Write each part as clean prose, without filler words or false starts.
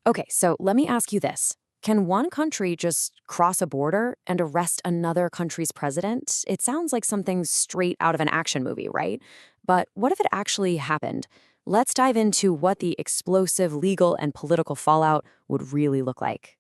Okay, so let me ask you this. Can one country just cross a border and arrest another country's president? It sounds like something straight out of an action movie, right? But what if it actually happened? Let's dive into what the explosive legal and political fallout would really look like.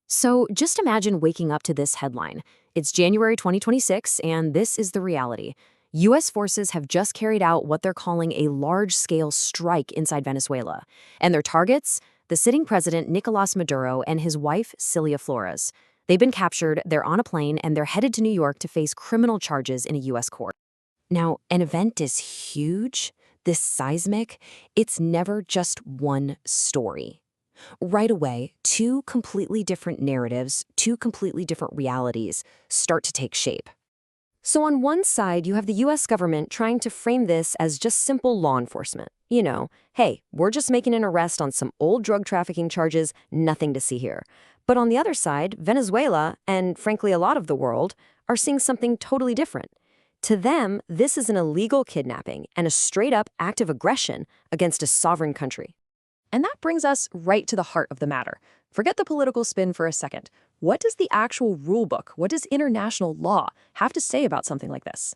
So just imagine waking up to this headline. It's January 2026, and this is the reality. U.S. forces have just carried out what they're calling a large-scale strike inside Venezuela. And their targets? The sitting president, Nicolás Maduro, and his wife, Cilia Flores. They've been captured, they're on a plane, and they're headed to New York to face criminal charges in a U.S. court. Now, an event is huge, this seismic, it's never just one story. Right away, two completely different narratives, two completely different realities start to take shape. So on one side, you have the US government trying to frame this as just simple law enforcement. Hey, we're just making an arrest on some old drug trafficking charges, nothing to see here. But on the other side, Venezuela, and frankly a lot of the world, are seeing something totally different. To them, this is an illegal kidnapping and a straight-up act of aggression against a sovereign country. And that brings us right to the heart of the matter. Forget the political spin for a second. What does the actual rule book, what does international law have to say about something like this?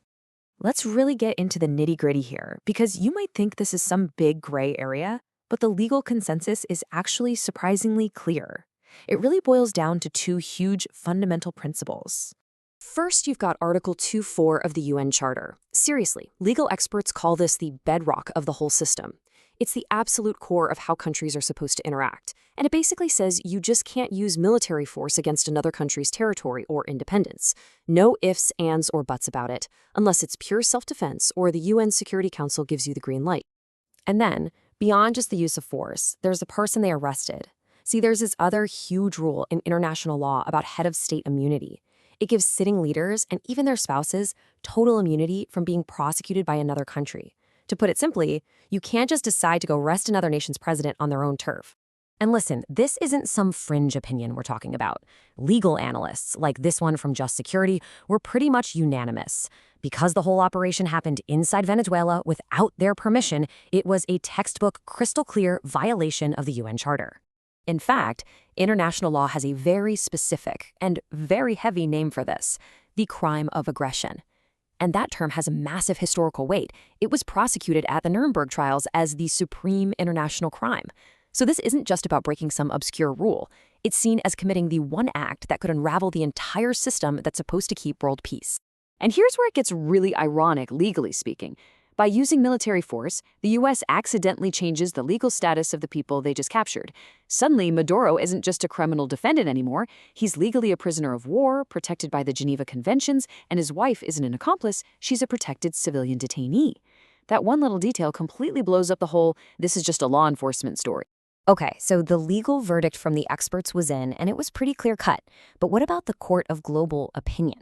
Let's really get into the nitty-gritty here, because you might think this is some big gray area, but the legal consensus is actually surprisingly clear. It really boils down to two huge fundamental principles. First, you've got Article 2.4 of the UN Charter. Seriously, legal experts call this the bedrock of the whole system. It's the absolute core of how countries are supposed to interact, and it basically says you just can't use military force against another country's territory or independence. No ifs, ands, or buts about it, unless it's pure self-defense or the UN Security Council gives you the green light. And then, beyond just the use of force, there's the person they arrested. See, there's this other huge rule in international law about head of state immunity. It gives sitting leaders, and even their spouses, total immunity from being prosecuted by another country. To put it simply, you can't just decide to go arrest another nation's president on their own turf. And listen, this isn't some fringe opinion we're talking about. Legal analysts, like this one from Just Security, were pretty much unanimous. Because the whole operation happened inside Venezuela without their permission, it was a textbook, crystal clear violation of the UN Charter. In fact, international law has a very specific and very heavy name for this: the crime of aggression. And that term has a massive historical weight. It was prosecuted at the Nuremberg trials as the supreme international crime. So this isn't just about breaking some obscure rule. It's seen as committing the one act that could unravel the entire system that's supposed to keep world peace. And here's where it gets really ironic, legally speaking. By using military force, the U.S. accidentally changes the legal status of the people they just captured. Suddenly, Maduro isn't just a criminal defendant anymore. He's legally a prisoner of war, protected by the Geneva Conventions, and his wife isn't an accomplice, she's a protected civilian detainee. That one little detail completely blows up the whole "this is just a law enforcement" story. Okay, so the legal verdict from the experts was in, and it was pretty clear-cut. But what about the court of global opinion?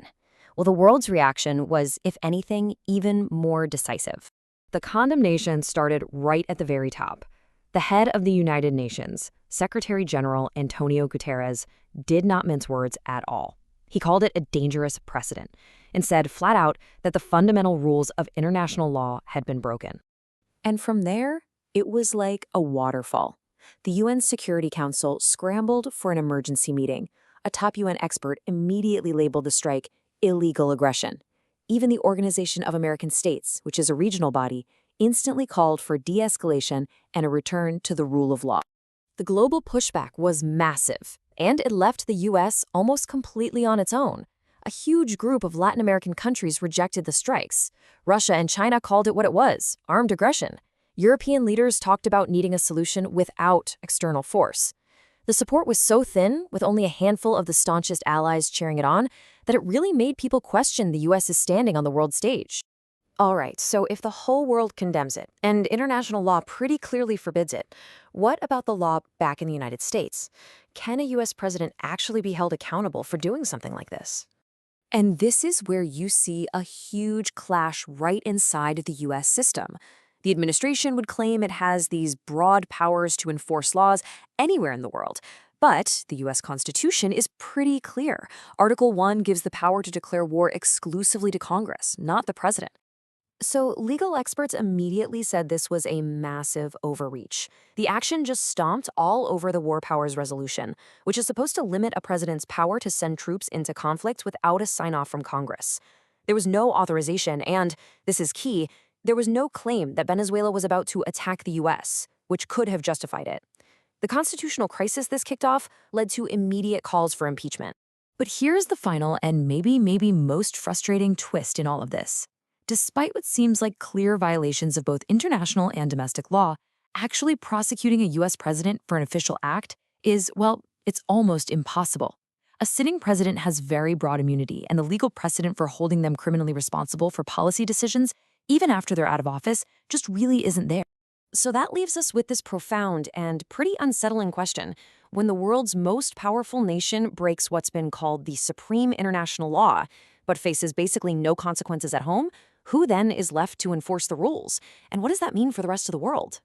Well, the world's reaction was, if anything, even more decisive. The condemnation started right at the very top. The head of the United Nations, Secretary General Antonio Guterres, did not mince words at all. He called it a dangerous precedent and said flat out that the fundamental rules of international law had been broken. And from there, it was like a waterfall. The UN Security Council scrambled for an emergency meeting. A top UN expert immediately labeled the strike illegal aggression. Even the Organization of American States, which is a regional body, instantly called for de-escalation and a return to the rule of law. The global pushback was massive, and it left the U.S. almost completely on its own. A huge group of Latin American countries rejected the strikes. Russia and China called it what it was: armed aggression. European leaders talked about needing a solution without external force. The support was so thin, with only a handful of the staunchest allies cheering it on, that it really made people question the U.S.'s standing on the world stage. All right, so if the whole world condemns it, and international law pretty clearly forbids it, what about the law back in the United States? Can a U.S. president actually be held accountable for doing something like this? And this is where you see a huge clash right inside the U.S. system. The administration would claim it has these broad powers to enforce laws anywhere in the world. But the U.S. Constitution is pretty clear. Article 1 gives the power to declare war exclusively to Congress, not the president. So, legal experts immediately said this was a massive overreach. The action just stomped all over the War Powers Resolution, which is supposed to limit a president's power to send troops into conflict without a sign off from Congress. There was no authorization, and this is key, there was no claim that Venezuela was about to attack the US, which could have justified it. The constitutional crisis this kicked off led to immediate calls for impeachment. But here's the final and maybe most frustrating twist in all of this. Despite what seems like clear violations of both international and domestic law, actually prosecuting a US president for an official act is, well, it's almost impossible. A sitting president has very broad immunity, and the legal precedent for holding them criminally responsible for policy decisions, even after they're out of office, just really isn't there. So that leaves us with this profound and pretty unsettling question. When the world's most powerful nation breaks what's been called the supreme international law, but faces basically no consequences at home, who then is left to enforce the rules? And what does that mean for the rest of the world?